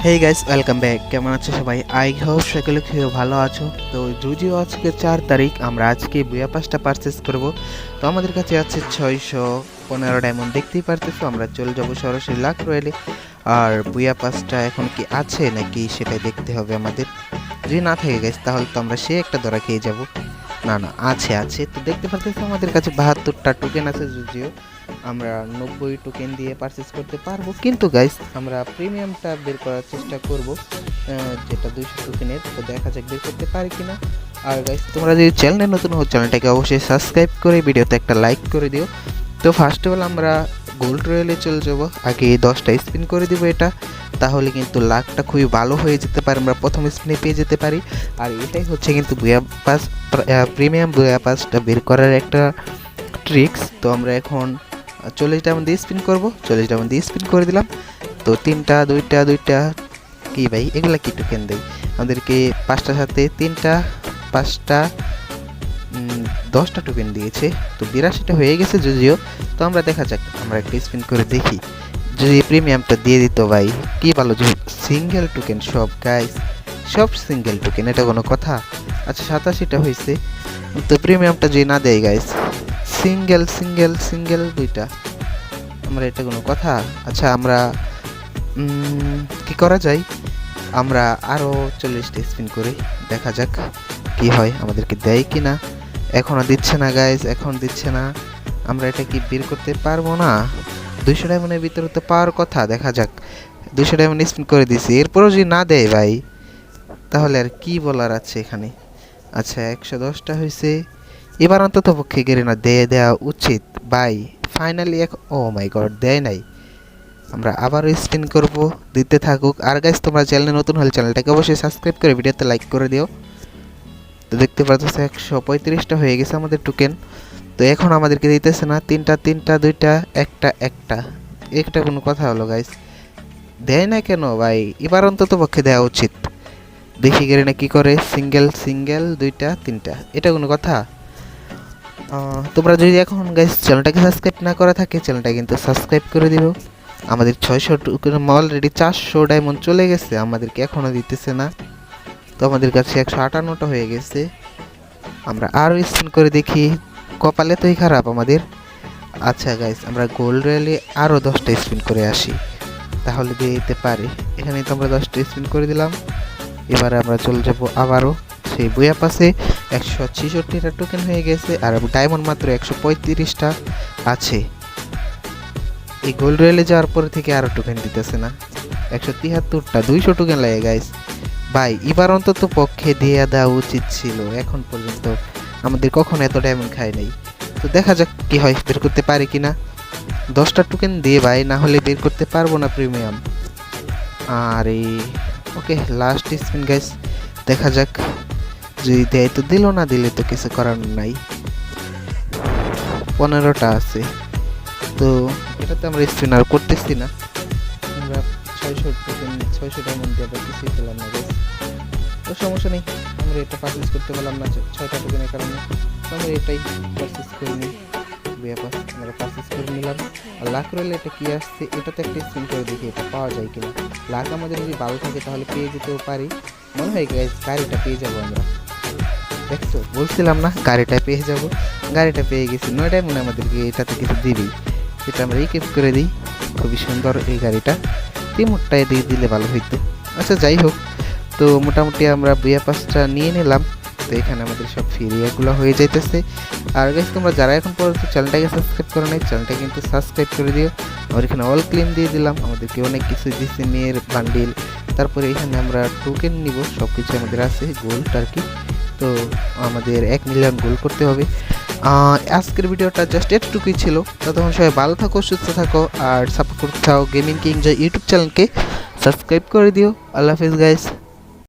Hey guys, welcome back. কেমন আছো সবাই? আই হোপ সকলে খুব ভালো আছো। তো যদিও আজকে 4 তারিখ, আমরা আজকে বুয়া পাসটা পারচেস করব। তো আমাদের কাছে আছে 615 ডায়মন্ড, দেখতেই পারতেছো। আমরা চলে যাবো সরাসরি লাক রয়েলে। আর বুয়া পাসটা এখন কি আছে নাকি সেটাই দেখতে হবে আমাদের। যদি না থাকে গাইস তাহলে তো আমরা সে একটা ধরা খেয়ে যাব। না না, আছে আছে। তো দেখতে পারতেছো আমাদের কাছে 72টা টোকেন আছে। যদিও আমরা 90 টোকেন দিয়ে পারচেস করতে পারবো, কিন্তু গাইস আমরা প্রিমিয়ামটা বের করার চেষ্টা করব, যেটা 200 টোকেনের। তো দেখা যাক বের করতে পারি কিনা। আর গাইস তোমরা যদি চ্যানেলে নতুন হও, চ্যানেলটাকে অবশ্যই সাবস্ক্রাইব করে ভিডিওতে একটা লাইক করে দিও। তো ফার্স্ট অফ অল আমরা গোল্ড রয়েলে চলে যাব। আগে 10টা স্পিন করে দিব এটা, তাহলে কিন্তু লাকটা খুবই ভালো হয়ে যেতে পারে, আমরা প্রথম স্পিনে পেয়ে যেতে পারি। আর এটাই হচ্ছে কিন্তু বুয়া পাস, প্রিমিয়াম বুয়া পাসটা বের করার একটা ট্রিক্স। তো আমরা এখন 40 ডায়মন্ড দিয়ে স্পিন করব। 40 ডায়মন্ড দিয়ে স্পিন করে দিলাম। তো 3টা 2টা কি ভাই, এগুলা কি টোকেন দেয় আমাদেরকে? 5টার সাথে 3টা 5টা 10টা টোকেন দিয়েছে। তো 82টা হয়ে গেছে যদিও। তো আমরা দেখা যাক, আমরা একটা স্পিন করে দেখি যদি প্রিমিয়ামটা দিয়ে দিত ভাই, কি ভালো। যদি সিঙ্গেল টোকেন, সব গাইস সব সিঙ্গেল টোকেন, এটা কোনো কথা? আচ্ছা 87টা হয়েছে। তো প্রিমিয়ামটা যদি না দেয় গাইস, সিঙ্গেল সিঙ্গেল সিঙ্গেল 2টা, আমরা এটা কোনো কথা? আচ্ছা আমরা কি করা যায়, আমরা আরও 40টা স্পিন করি, দেখা যাক কি হয়, আমাদেরকে দেয় কি না। এখনও দিচ্ছে না গাইজ, এখন দিচ্ছে না। আমরা এটা কি বের করতে পারবো না? 200 ডায়মন্ডের ভিতরে তো পাওয়ার কথা, দেখা যাক। 200 ডায়মন্ড স্পিন করে দিছি, এরপরও যদি না দেয় ভাই, তাহলে আর কি বলার আছে এখানে। আচ্ছা 110টা হয়েছে, এবার অন্তত পক্ষে গেলে না দিয়ে দেওয়া উচিত ভাই। ফাইনালি ও মাই গড, দেয় নাই। আমরা আবারও স্পিন করব, দিতে থাকুক। আর গাইস তোমরা চ্যানেলে নতুন হলে চ্যানেলটাকে অবশ্যই সাবস্ক্রাইব করে ভিডিওতে লাইক করে দিও। তো দেখতে পাচ্ছ 135টা হয়ে গেছে আমাদের টোকেন। তো এখন আমাদেরকে দিতেছে না, 3টা 2টা 1টা একটা কোনো কথা হলো গাইস? দেয় না কেন ভাই? এবার অন্তত পক্ষে দেওয়া উচিত। দেখি গেলে না কি করে, সিঙ্গেল সিঙ্গেল 2টা 3টা, এটা কোনো কথা? তোমরা যদি এখন গাইস চ্যানেলটাকে সাবস্ক্রাইব না করা থাকে, চ্যানেলটা কিন্তু সাবস্ক্রাইব করে দিও। আমাদের 600 অলরেডি 400 ডায়মন্ড চলে গেছে, আমাদেরকে এখনও দিতেছে না। তো আমাদের কাছে 158টা হয়ে গেছে। আমরা আরও স্পিন করে দেখি, কপালে তোই খারাপ আমাদের। আচ্ছা গাইস আমরা গোল্ড রয়েলে আরও 10টা স্পিন করে আসি, তাহলে দিয়ে দিতে পারি। এখানে তো আমরা 10টা স্পিন করে দিলাম। এবারে আমরা চলে যাব আবারও সেই বুয়া পাসে। 166টা টোকেন হয়ে গেছে, আর ডায়মন্ড মাত্র 135টা আছে। এই গোল্ড রয়েলে যাওয়ার পরে থেকে আরও টোকেন দিতেছে না। 173টা, 200 টোকেন লাগে গাইস ভাই। এবার অন্তত পক্ষে দিয়ে দেওয়া উচিত ছিল, এখন পর্যন্ত আমাদের কখনো এত ডায়মন্ড খায় নাই। তো দেখা যাক কি হয়, বের করতে পারি কিনা। 10টা টোকেন দিয়ে ভাই, না হলে বের করতে পারবো না প্রিমিয়াম। আর এই ওকে, লাস্ট স্পিন গাইস, দেখা যাক যদি দেয় তো দিল, না দিলে তো কিছু করার নাই। 15টা আছে, তো এটাতে আমরা স্পিন আর করতেছি না। আমরা 600 ডায়মন্ড দিয়ে আবার কিছুই পেলাম না গাইস। তো সমস্যা নেই, আমরা এটা পারচেস করতে পারলাম না 6টা টোকেনের কারণে। তো আমরা এটাই পারচেস করে নিই, ব্যাপার আমরা পারচেস করে নিলাম। আর লাক রইলে এটা কি আসছে, এটাতে একটা স্পিন করে দেখি এটা পাওয়া যায় কিনা। লাক আমাদের যদি ভালো থাকে তাহলে পেয়ে যেতেও পারি, মনে হয় গাইস গাড়িটা পেয়ে যাবো আমরা। দেখছো, বলছিলাম না গাড়িটা পেয়ে যাব। গাড়িটা পেয়ে গেছি, 9 ডায়মন্ড আমাদেরকে এটাতে কিছু দিবেই। এটা আমরা রিকেপ করে দিই, খুবই সুন্দর এই গাড়িটা। রিমোটটায় দিয়ে দিলে ভালো হইতো। আচ্ছা যাই হোক, তো মোটামুটি আমরা বুয়া পাসটা নিয়ে নিলাম। তো এখানে আমাদের সব ফ্রিগুলো হয়ে যাইতেছে। আর গাইস তোমরা যারা এখন পর্যন্ত চ্যানেলটাকে সাবস্ক্রাইব করো নাই, চ্যানেলটা কিন্তু সাবস্ক্রাইব করে দিও। আমরা এখানে অল ক্লেম দিয়ে দিলাম, আমাদেরকে অনেক কিছু দিচ্ছে, মেয়ের বান্ডিল। তারপরে এখানে আমরা টোকেন নিব, সব কিছু আমাদের আছে, গোল্ড আর কি। তো আমাদের 1 মিলিয়ন গোল করতে হবে। আজকের ভিডিওটা জাস্ট এতটুকুই ছিল। ততক্ষণ সবাই ভালো থাকো, সুস্থ থাকো, আর সাপোর্ট করতে চাও গেমিং কিং যে ইউটিউব চ্যানেলকে সাবস্ক্রাইব করে দিও। আল্লাহ হাফেজ গাইস।